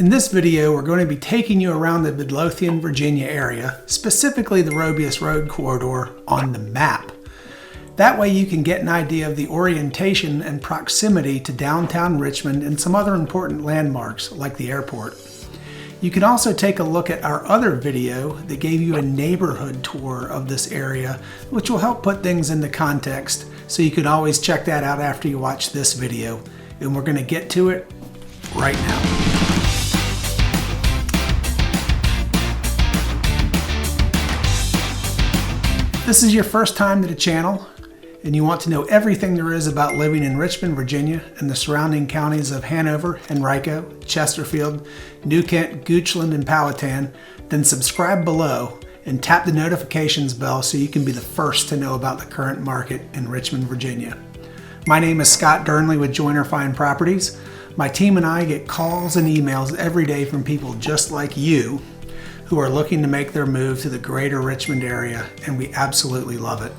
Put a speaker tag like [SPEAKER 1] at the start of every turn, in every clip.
[SPEAKER 1] In this video, we're going to be taking you around the Midlothian Virginia area, specifically the Robious Road Corridor on the map. That way you can get an idea of the orientation and proximity to downtown Richmond and some other important landmarks like the airport. You can also take a look at our other video that gave you a neighborhood tour of this area, which will help put things into context, so you can always check that out after you watch this video. And we're going to get to it right now. If this is your first time to the channel and you want to know everything there is about living in Richmond, Virginia and the surrounding counties of Hanover, Henrico, Chesterfield, New Kent, Goochland, and Powhatan, then subscribe below and tap the notifications bell so you can be the first to know about the current market in Richmond, Virginia. My name is Scott Durnley with Joyner Fine Properties. My team and I get calls and emails every day from people just like you who are looking to make their move to the greater Richmond area, and we absolutely love it.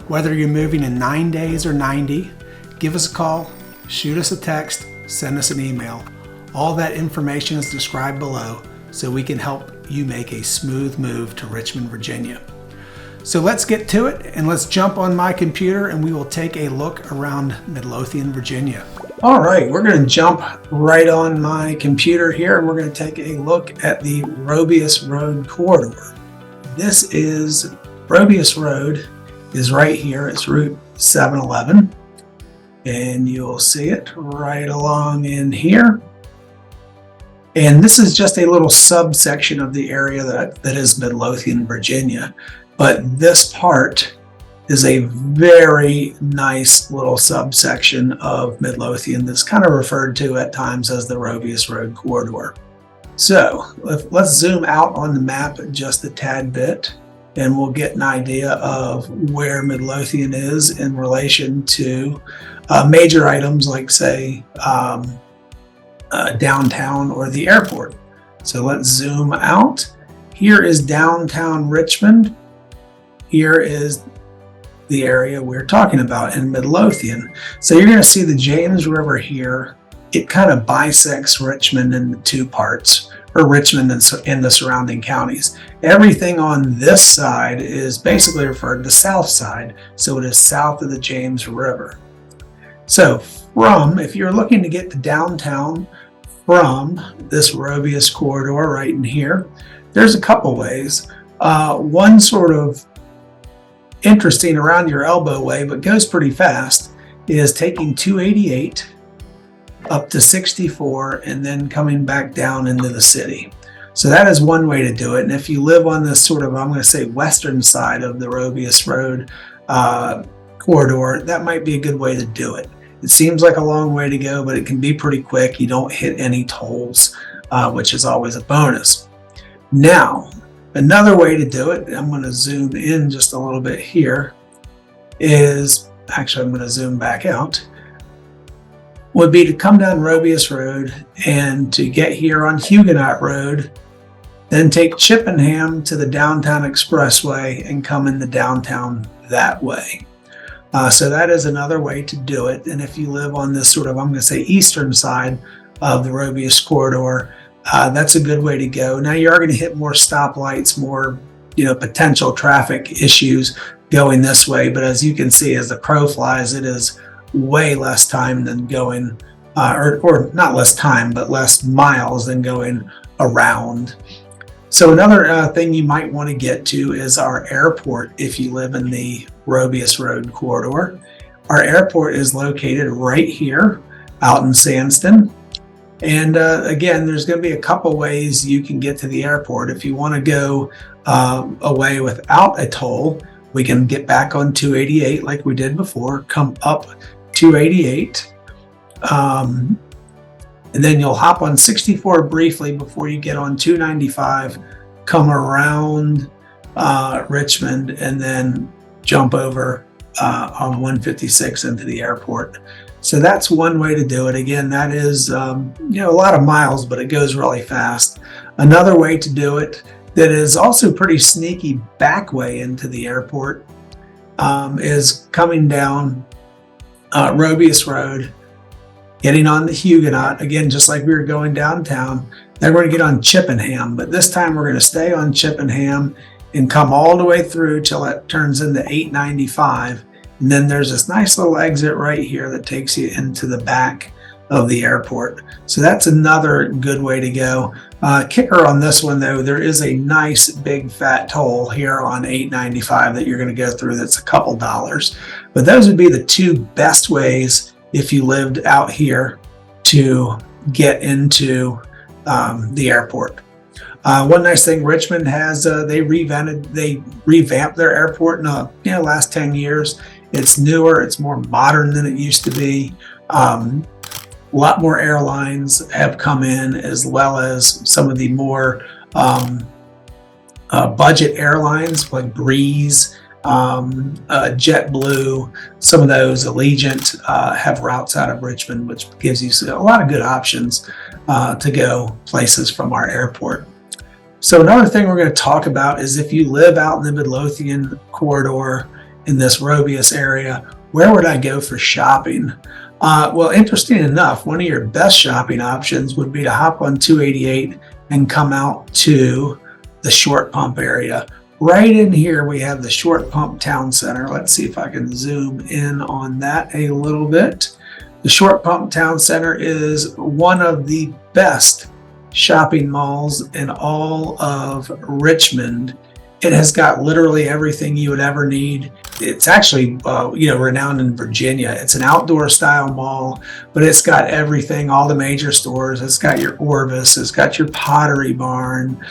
[SPEAKER 1] Whether you're moving in 9 days or 90, give us a call, shoot us a text, send us an email. All that information is described below so we can help you make a smooth move to Richmond, Virginia. So let's get to it, and let's jump on my computer and we will take a look around Midlothian, Virginia. All right, we're going to jump right on my computer here and we're going to take a look at the Robious Road Corridor. This is Robious Road is right here. It's Route 711 and you'll see it right along in here. And this is just a little subsection of the area that is Midlothian, Virginia. But this part is a very nice little subsection of Midlothian that's kind of referred to at times as the Robious Road Corridor. So let's zoom out on the map just a tad bit and we'll get an idea of where Midlothian is in relation to major items like, say, downtown or the airport. So let's zoom out. Here is downtown Richmond. Here is the area we're talking about in Midlothian. So you're going to see the James River here. It kind of bisects Richmond into two parts, or Richmond and the surrounding counties. Everything on this side is basically referred to the south side. So it is south of the James River. So if you're looking to get to downtown from this Robious Corridor right in here, there's a couple ways. One sort of interesting around your elbow way, but goes pretty fast, is taking 288 up to 64 and then coming back down into the city. So that is one way to do it. And if you live on this sort of, I'm going to say, western side of the Robious Road corridor, that might be a good way to do it. It seems like a long way to go, but it can be pretty quick. You don't hit any tolls, which is always a bonus. Now, another way to do it, I'm going to zoom in just a little bit here, is, actually I'm going to zoom back out, would be to come down Robious Road and to get here on Huguenot Road, then take Chippenham to the Downtown Expressway and come into downtown that way. So that is another way to do it. And if you live on this sort of, I'm going to say, eastern side of the Robious Corridor, that's a good way to go. Now you are going to hit more stoplights, more potential traffic issues going this way. But as you can see, as the crow flies, it is way less time than going, or not less time, but less miles than going around. So another thing you might want to get to is our airport if you live in the Robious Road Corridor. Our airport is located right here out in Sandston. And again, there's going to be a couple ways you can get to the airport. If you want to go away without a toll, we can get back on 288 like we did before, come up 288, and then you'll hop on 64 briefly before you get on 295, come around Richmond, and then jump over on 156 into the airport. So that's one way to do it. Again, that is a lot of miles, but it goes really fast. Another way to do it that is also pretty sneaky back way into the airport is coming down Robious Road getting on the Huguenot, again, just like we were going downtown. Then we're going to get on Chippenham, but this time we're going to stay on Chippenham and come all the way through till it turns into 895. And then there's this nice little exit right here that takes you into the back of the airport. So that's another good way to go. Kicker on this one though, there is a nice big fat toll here on 895 that you're going to go through. That's a couple dollars, but those would be the two best ways if you lived out here to get into the airport. One nice thing Richmond has, they revamped their airport in the last 10 years. It's newer, it's more modern than it used to be. A lot more airlines have come in, as well as some of the more budget airlines like Breeze, JetBlue, some of those, Allegiant, have routes out of Richmond, which gives you a lot of good options to go places from our airport. So another thing we're going to talk about is if you live out in the Midlothian corridor in this Robious area, where would I go for shopping? Well, interesting enough, one of your best shopping options would be to hop on 288 and come out to the Short Pump area. Right in here, we have the Short Pump Town Center. Let's see if I can zoom in on that a little bit. The Short Pump Town Center is one of the best shopping malls in all of Richmond. It has got literally everything you would ever need. It's actually, renowned in Virginia. It's an outdoor style mall, but it's got everything, all the major stores. It's got your Orbis, it's got your Pottery Barn.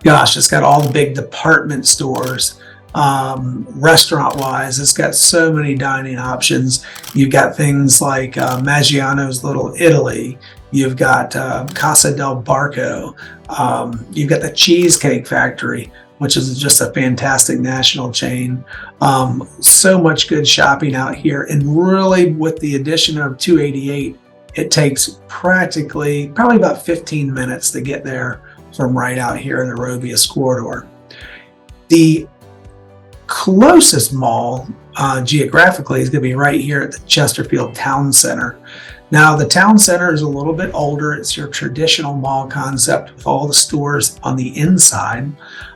[SPEAKER 1] It's got all the big department stores. Restaurant-wise, it's got so many dining options. You've got things like Maggiano's Little Italy. You've got Casa del Barco. You've got the Cheesecake Factory, which is just a fantastic national chain. So much good shopping out here. And really, with the addition of 288, it takes probably about 15 minutes to get there from right out here in the Robious Corridor. The closest mall geographically is going to be right here at the Chesterfield Town Center. Now, the town center is a little bit older. It's your traditional mall concept with all the stores on the inside.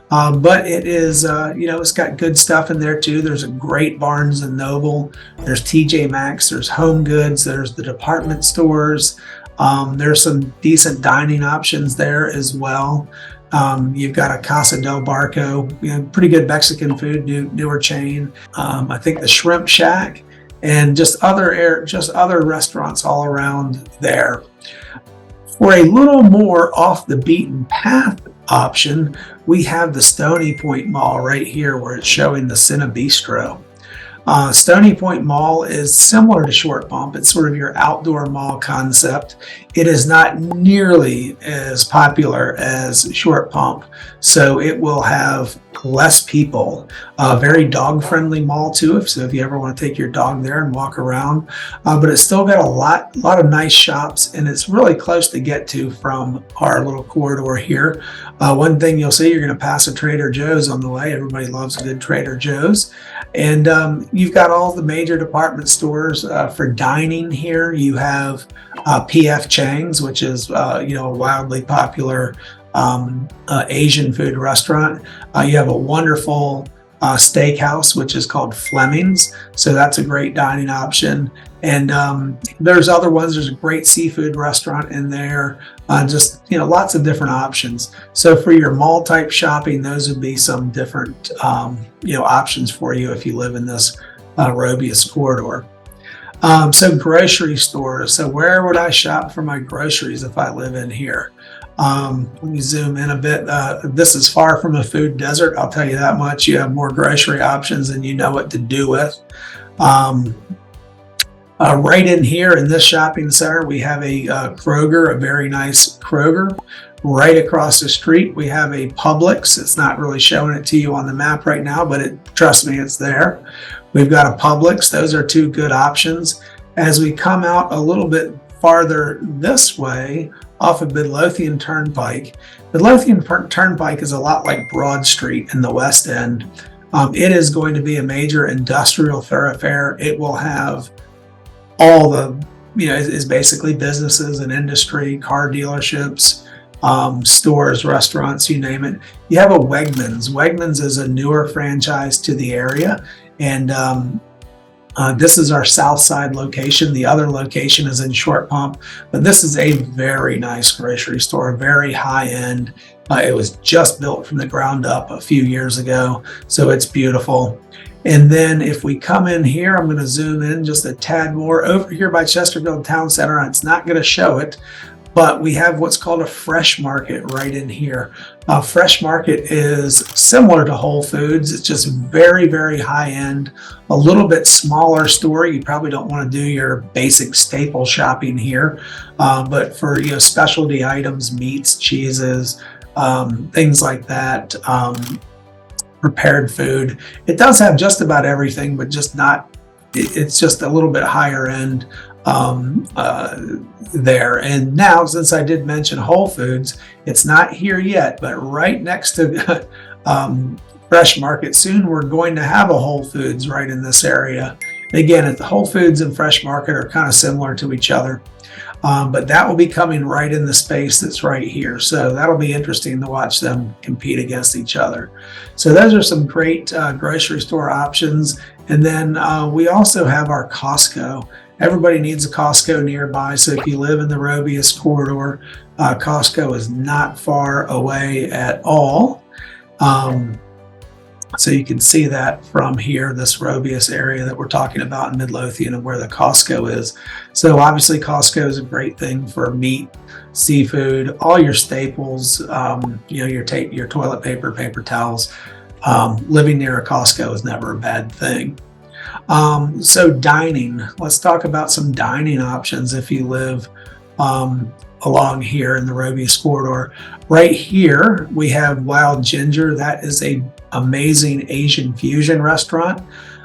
[SPEAKER 1] But it is, it's got good stuff in there too. There's a great Barnes & Noble. There's TJ Maxx. There's Home Goods. There's the department stores. There's some decent dining options there as well. You've got a Casa del Barco, pretty good Mexican food, newer chain. I think the Shrimp Shack, and just other restaurants all around there. For a little more off the beaten path option, we have the Stony Point Mall right here, where it's showing the Cine Bistro. Stony Point Mall is similar to Short Pump. It's sort of your outdoor mall concept. It is not nearly as popular as Short Pump, so it will have less people. Very dog-friendly mall too, so if you ever want to take your dog there and walk around. But it's still got a lot of nice shops, and it's really close to get to from our little corridor here. One thing you'll see, you're going to pass a Trader Joe's on the way. Everybody loves a good Trader Joe's. And you've got all the major department stores for dining here. You have P.F. Chang's, which is a wildly popular Asian food restaurant. You have a wonderful steakhouse, which is called Fleming's. So that's a great dining option. And there's other ones. There's a great seafood restaurant in there. Lots of different options. So for your mall type shopping, those would be some different options for you if you live in this Robious corridor. So grocery stores. So where would I shop for my groceries if I live in here? Let me zoom in a bit. This is far from a food desert, I'll tell you that much. You have more grocery options than you know what to do with. Right in here in this shopping center, we have a Kroger, a very nice Kroger. Right across the street, we have a Publix. It's not really showing it to you on the map right now, but trust me, it's there. We've got a Publix. Those are two good options. As we come out a little bit farther this way, off of Midlothian Turnpike. Midlothian Turnpike is a lot like Broad Street in the West End. It is going to be a major industrial thoroughfare. It will have all the, is basically businesses and industry, car dealerships, stores, restaurants, you name it. You have a Wegmans. Wegmans is a newer franchise to the area, and this is our south side location. The other location is in Short Pump, but this is a very nice grocery store, very high end. It was just built from the ground up a few years ago, so it's beautiful. And then if we come in here, I'm going to zoom in just a tad more over here by Chesterfield Town Center. It's not going to show it, but we have what's called a fresh market right in here. Fresh market is similar to Whole Foods. It's just very, very high end, a little bit smaller store. You probably don't want to do your basic staple shopping here, but for specialty items, meats, cheeses, things like that, prepared food. It does have just about everything, but just not. It's just a little bit higher end there. And now, since I did mention Whole Foods, it's not here yet, but right next to Fresh Market, soon we're going to have a Whole Foods right in this area. Again, the Whole Foods and Fresh Market are kind of similar to each other, but that will be coming right in the space that's right here. So that'll be interesting to watch them compete against each other. So those are some great grocery store options. And then we also have our Costco. Everybody needs a Costco nearby. So if you live in the Robious Corridor, Costco is not far away at all. So you can see that from here, this Robious area that we're talking about in Midlothian and where the Costco is. So obviously Costco is a great thing for meat, seafood, all your staples, your toilet paper, paper towels. Living near a Costco is never a bad thing. So dining, let's talk about some dining options if you live along here in the Robious Corridor. Right here, we have Wild Ginger. That is a amazing Asian fusion restaurant.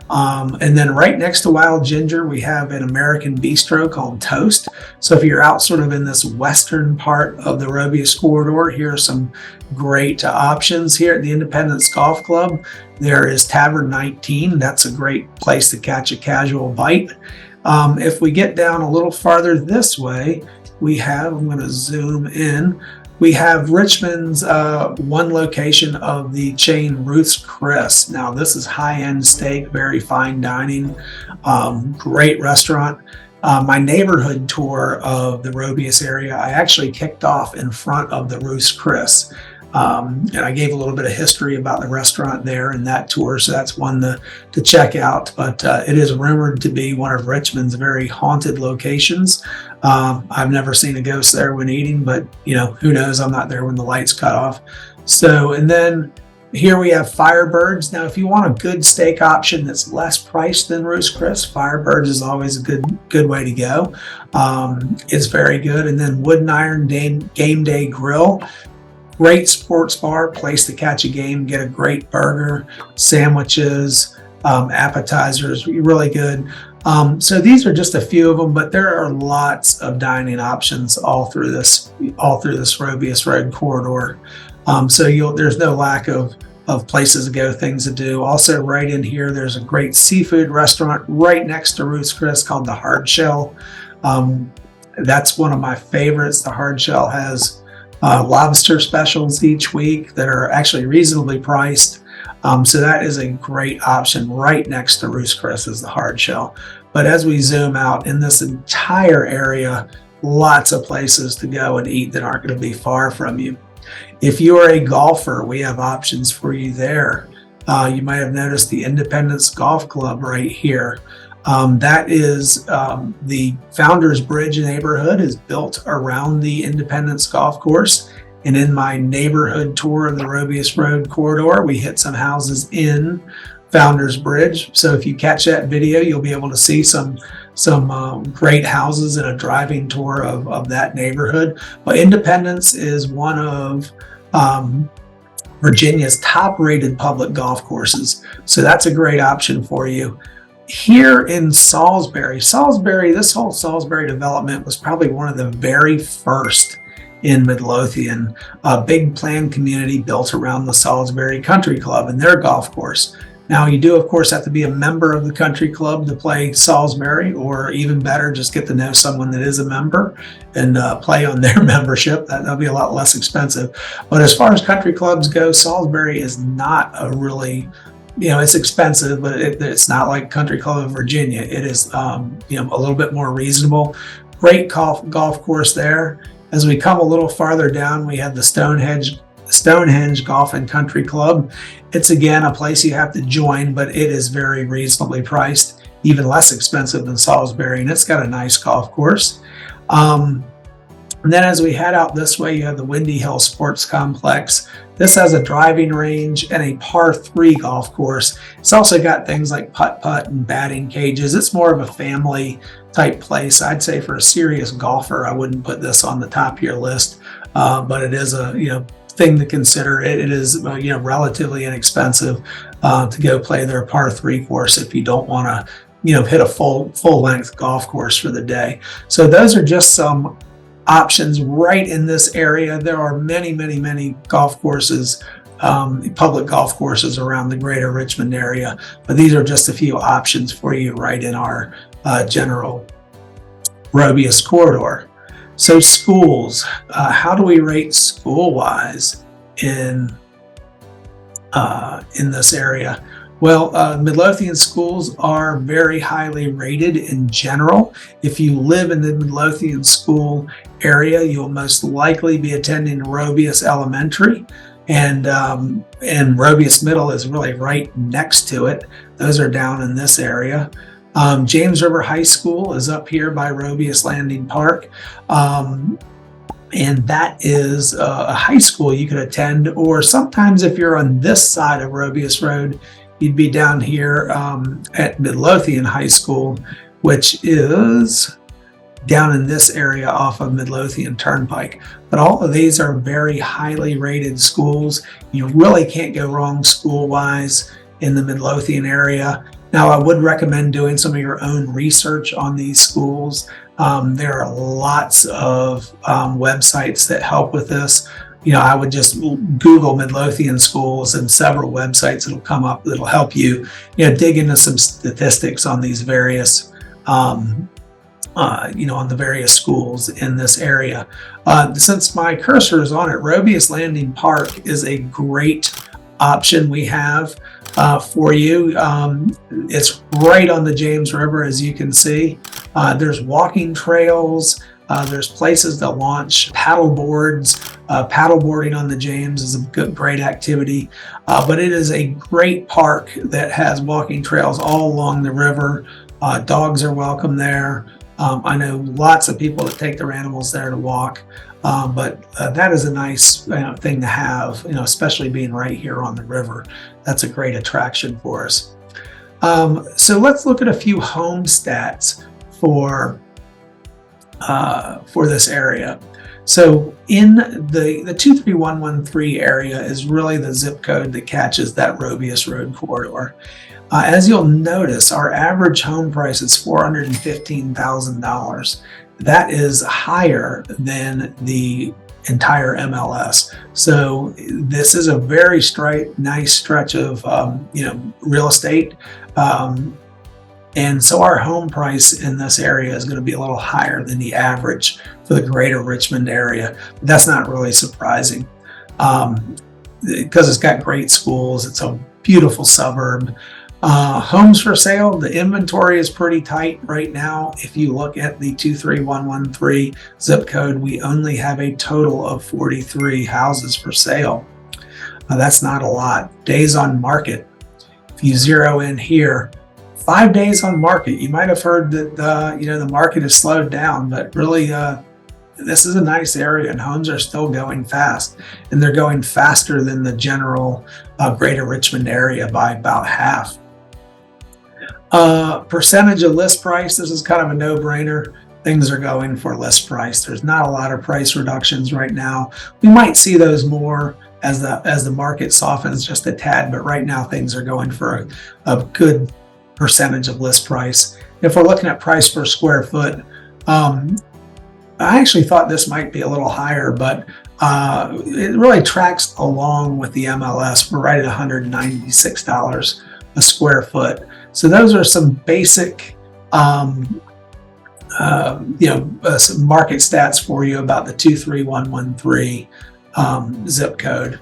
[SPEAKER 1] And then right next to Wild Ginger, we have an American bistro called Toast. So if you're out sort of in this western part of the Robious Corridor, here are some great options. Here at the Independence Golf Club, there is Tavern 19. That's a great place to catch a casual bite. If we get down a little farther this way, we have, I'm going to zoom in, we have Richmond's one location of the chain Ruth's Chris. Now this is high-end steak, very fine dining, great restaurant. My neighborhood tour of the Robious area, I actually kicked off in front of the Ruth's Chris. And I gave a little bit of history about the restaurant there in that tour, so that's one to check out. But it is rumored to be one of Richmond's very haunted locations. I've never seen a ghost there when eating, but who knows? I'm not there when the lights cut off. So, and then here we have Firebirds. Now, if you want a good steak option that's less priced than Ruth's Chris, Firebirds is always a good way to go. It's very good. And then Wooden Iron Game Day Grill. Great sports bar, place to catch a game, get a great burger, sandwiches, appetizers, really good. So these are just a few of them, but there are lots of dining options all through this Robious Road corridor. So there's no lack of places to go, things to do. Also, right in here, there's a great seafood restaurant right next to Ruth's Chris called the Hard Shell. That's one of my favorites. The Hard Shell has lobster specials each week that are actually reasonably priced. So that is a great option right next to Ruth's Chris is the Hard Shell. But as we zoom out in this entire area, lots of places to go and eat that aren't going to be far from you. If you are a golfer, we have options for you there. You might have noticed the Independence Golf Club right here. That is the Founders Bridge neighborhood is built around the Independence Golf Course. And in my neighborhood tour of the Robious Road corridor, we hit some houses in Founders Bridge. So if you catch that video, you'll be able to see some great houses in a driving tour of that neighborhood. But Independence is one of Virginia's top-rated public golf courses. So that's a great option for you. Here in Salisbury, this whole Salisbury development was probably one of the very first in Midlothian, a big planned community built around the Salisbury Country Club and their golf course. Now, you do, of course, have to be a member of the country club to play Salisbury, or even better, just get to know someone that is a member and play on their membership. That'll be a lot less expensive. But as far as country clubs go, Salisbury is not a really, it's expensive, but it's not like Country Club of Virginia. It is, a little bit more reasonable. Great golf course there. As we come a little farther down, we have the Stonehenge Golf and Country Club. It's again a place you have to join, but it is very reasonably priced, even less expensive than Salisbury, and it's got a nice golf course. And then as we head out this way, you have the Windy Hill Sports Complex. This has a driving range and a par 3 golf course. It's also got things like putt-putt and batting cages. It's more of a family type place. I'd say for a serious golfer, I wouldn't put this on the top of your list, but it is a thing to consider. It is relatively inexpensive to go play their par 3 course if you don't want to hit a full length golf course for the day. So those are just some options right in this area. There are many golf courses, public golf courses around the greater Richmond area, but these are just a few options for you right in our general Robious Corridor. So schools, how do we rate school-wise in this area? Well, Midlothian schools are very highly rated in general. If you live in the Midlothian school area, you'll most likely be attending Robious Elementary, and Robious Middle is really right next to it. Those are down in this area. James River High School is up here by Robious Landing Park. And that is a high school you could attend, or sometimes if you're on this side of Robious Road, you'd be down here at Midlothian High School, which is down in this area off of Midlothian Turnpike. But all of these are very highly rated schools. You really can't go wrong school-wise in the Midlothian area. Now, I would recommend doing some of your own research on these schools. There are lots of websites that help with this. I would just Google Midlothian schools, and several websites that'll come up that'll help you, dig into some statistics on these various, on the various schools in this area. Since my cursor is on it, Robious Landing Park is a great option we have for you. It's right on the James River, as you can see. There's walking trails. There's places that launch paddle boards. Paddleboarding on the James is a great activity, but it is a great park that has walking trails all along the river. Dogs are welcome there. I know lots of people that take their animals there to walk, but that is a nice thing to have, especially being right here on the river. That's a great attraction for us. So let's look at a few home stats for this area. So in the 23113 area is really the zip code that catches that Robious Road corridor. As you'll notice, our average home price is $415,000. That is higher than the entire MLS. So this is a very nice stretch of real estate. And so our home price in this area is going to be a little higher than the average for the greater Richmond area. But that's not really surprising because it's got great schools. It's a beautiful suburb. Homes for sale, the inventory is pretty tight right now. If you look at the 23113 zip code, we only have a total of 43 houses for sale. That's not a lot. Days on market, if you zero in here, 5 days on market. You might have heard that the market has slowed down, but really this is a nice area and homes are still going fast, and they're going faster than the general greater Richmond area by about half. Percentage of list price, this is kind of a no-brainer. Things are going for list price. There's not a lot of price reductions right now. We might see those more as the market softens just a tad, but right now things are going for a good percentage of list price. If we're looking at price per square foot, I actually thought this might be a little higher, but it really tracks along with the MLS. We're right at $196 a square foot. So those are some basic some market stats for you about the 23113 zip code.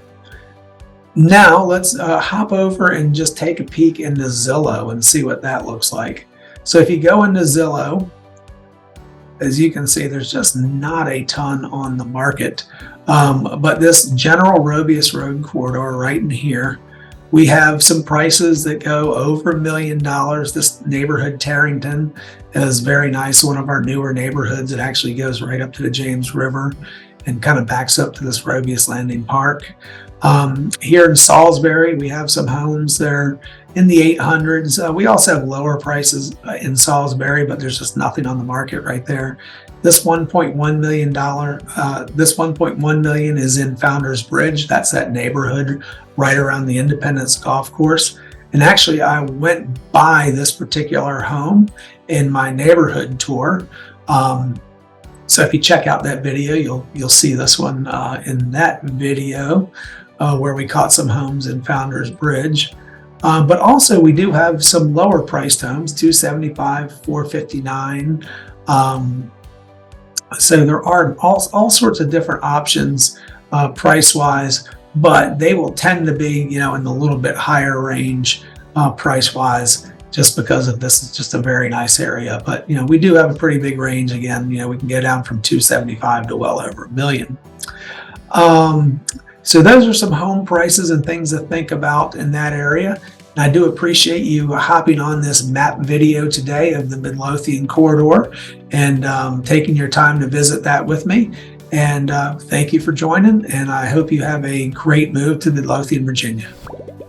[SPEAKER 1] Now let's hop over and just take a peek into Zillow and see what that looks like. So if you go into Zillow, as you can see, there's just not a ton on the market. But this general Robious Road corridor right in here, we have some prices that go over $1 million. This neighborhood, Tarrington, is very nice. One of our newer neighborhoods. It actually goes right up to the James River and kind of backs up to this Robious Landing Park. Here in Salisbury, we have some homes there in the 800s. We also have lower prices in Salisbury, but there's just nothing on the market right there. This $1.1 million, this $1.1 million is in Founders Bridge. That's that neighborhood right around the Independence Golf Course. And actually, I went by this particular home in my neighborhood tour. So if you check out that video, you'll see this one in that video where we caught some homes in Founders Bridge. But also we do have some lower priced homes, $275,000, $459,000. So there are all sorts of different options price wise, but they will tend to be, in the little bit higher range price wise, just because of this is just a very nice area. But we do have a pretty big range. Again, we can go down from 275 to well over $1 million. So those are some home prices and things to think about in that area. And I do appreciate you hopping on this map video today of the Midlothian Corridor and taking your time to visit that with me. And thank you for joining, and I hope you have a great move to Midlothian, Virginia.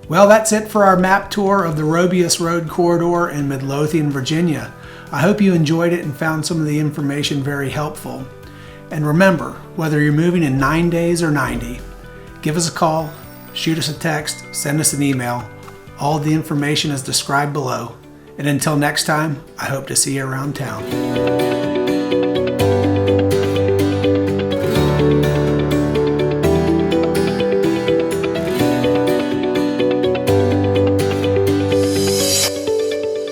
[SPEAKER 1] Well, that's it for our map tour of the Robious Road Corridor in Midlothian, Virginia. I hope you enjoyed it and found some of the information very helpful. And remember, whether you're moving in 9 days or 90, give us a call, shoot us a text, send us an email. All the information is described below. And until next time, I hope to see you around town.